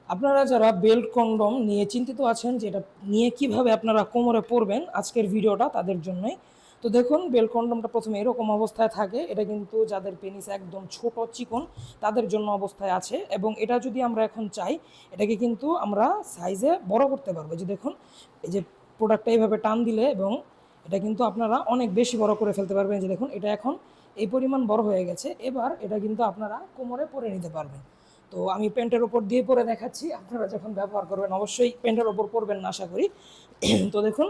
আপনারা যারা belt condom নিয়ে চিন্তিত আছেন যে এটা নিয়ে কিভাবে আপনারা কোমরে পরবেন, আজকের ভিডিওটা তাদের জন্যই। তো দেখুন, বেল্ট কন্ডমটা প্রথমে এরকম অবস্থায় থাকে। এটা কিন্তু যাদের পেনিস একদম ছোট চিকন তাদের জন্য অবস্থায় আছে, এবং এটা যদি আমরা এখন চাই এটাকে কিন্তু আমরা সাইজে বড় করতে পারবো। যে দেখুন, এই যে প্রোডাক্টটা এইভাবে টান দিলে এবং এটা কিন্তু আপনারা অনেক বেশি বড় করে ফেলতে পারবেন। যে দেখুন, এটা এখন এই পরিমাণ বড় হয়ে গেছে। এবার এটা কিন্তু আপনারা কোমরে পরে নিতে পারবেন। তো আমি প্যান্টের ওপর দিয়ে পরে দেখাচ্ছি। আপনারা যখন ব্যবহার করবেন অবশ্যই প্যান্টের ওপর পরবেন না আশা করি। তো দেখুন,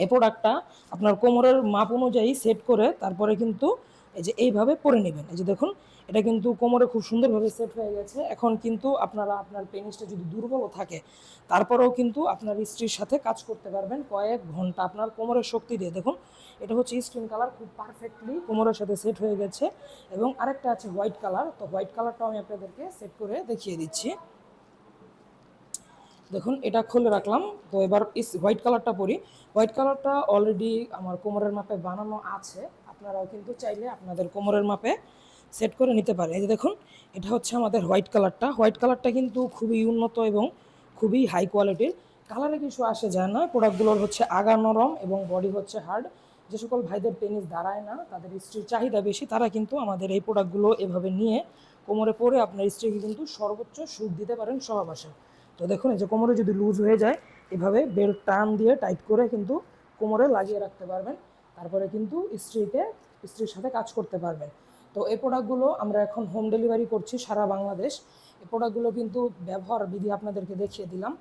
এই প্রোডাক্টটা আপনার কোমরের মাপ অনুযায়ী সেট করে তারপরে কিন্তু এই যে এইভাবে পরে নেবেন। এই যে দেখুন, এটা কিন্তু কোমরে খুব সুন্দরভাবে সেট হয়ে গেছে। এখন কিন্তু আপনারা আপনার পেনিসটা যদি দুর্বলও থাকে তারপরেও কিন্তু আপনার স্ত্রীর সাথে কাজ করতে পারবেন কয়েক ঘন্টা আপনার কোমরের শক্তি দিয়ে। দেখুন, এটা হচ্ছে স্কিন কালার, খুব পারফেক্টলি কোমরের সাথে সেট হয়ে গেছে। এবং আরেকটা আছে হোয়াইট কালার। তো হোয়াইট কালারটাও আমি আপনাদেরকে সেট করে দেখিয়ে দিচ্ছি। দেখুন, এটা খুলে রাখলাম। তো এবার হোয়াইট কালারটা পরি। হোয়াইট কালারটা অলরেডি আমার কোমরের মাপে বানানো আছে। আপনারাও কিন্তু চাইলে আপনাদের কোমরের মাপে সেট করে নিতে পারেন। এই যে দেখুন, এটা হচ্ছে আমাদের হোয়াইট কালারটা। হোয়াইট কালারটা কিন্তু খুবই উন্নত এবং খুবই হাই কোয়ালিটির। কালারে কিছু আসে যায় না। প্রোডাক্টগুলোর হচ্ছে আগা নরম এবং বডি হচ্ছে হার্ড। যে সকল ভাইদের পেনিস দাঁড়ায় না, তাদের স্ত্রীর চাহিদা বেশি, তারা কিন্তু আমাদের এই প্রোডাক্টগুলো এভাবে নিয়ে কোমরে পরে আপনার স্ত্রীকে কিন্তু সর্বোচ্চ সুখ দিতে পারেন সহবাসে। তো দেখুন, এই যে কোমরে যদি লুজ হয়ে যায় এভাবে বেল্ট টান দিয়ে টাইট করে কিন্তু কোমরে লাগিয়ে রাখতে পারবেন। তারপরে কিন্তু স্ত্রীর সাথে কাজ করতে পারবেন। তো এই প্রোডাক্টগুলো আমরা এখন হোম ডেলিভারি করছি সারা বাংলাদেশ। এই প্রোডাক্টগুলো কিন্তু ব্যবহার বিধি আপনাদেরকে দেখিয়ে দিলাম।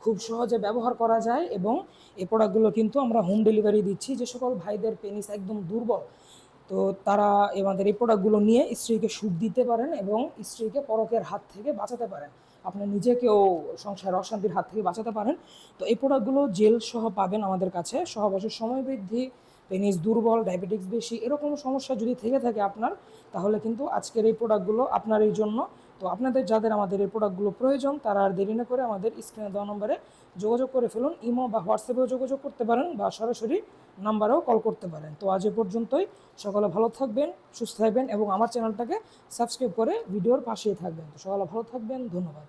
খুব সহজে ব্যবহার করা যায় এবং এই প্রোডাক্টগুলো কিন্তু আমরা হোম ডেলিভারি দিচ্ছি। যে সকল ভাইদের পেনিস একদম দুর্বল, তো তারা আমাদের এই প্রোডাক্টগুলো নিয়ে স্ত্রীকে সুখ দিতে পারেন এবং স্ত্রীকে পরকের হাত থেকে বাঁচাতে পারেন। আপনি নিজেকেও সংসার অশান্তির হাত থেকে বাঁচাতে পারেন। তো এই প্রোডাক্টগুলো জেল সহ পাবেন আমাদের কাছে। সহবাসের সময় বৃদ্ধি, পেনিস দুর্বল, ডায়াবেটিক্স বেশি, এরকম সমস্যা যদি থেকে থাকে আপনার, তাহলে কিন্তু আজকের এই প্রোডাক্টগুলো আপনার এই জন্য। তো আপনাদের যাদের আমাদের এই প্রোডাক্টগুলো প্রয়োজন তারা আর দেরি না করে আমাদের স্ক্রিনে দেওয়া নম্বরে যোগাযোগ করে ফেলুন। ইমো বা হোয়াটসঅ্যাপেও যোগাযোগ করতে পারেন বা সরাসরি নাম্বারেও কল করতে পারেন। তো আজ এ পর্যন্তই। সকালে ভালো থাকবেন, সুস্থ থাকবেন এবং আমার চ্যানেলটাকে সাবস্ক্রাইব করে ভিডিওর পাশেই থাকবেন। তো সকালে ভালো থাকবেন, ধন্যবাদ।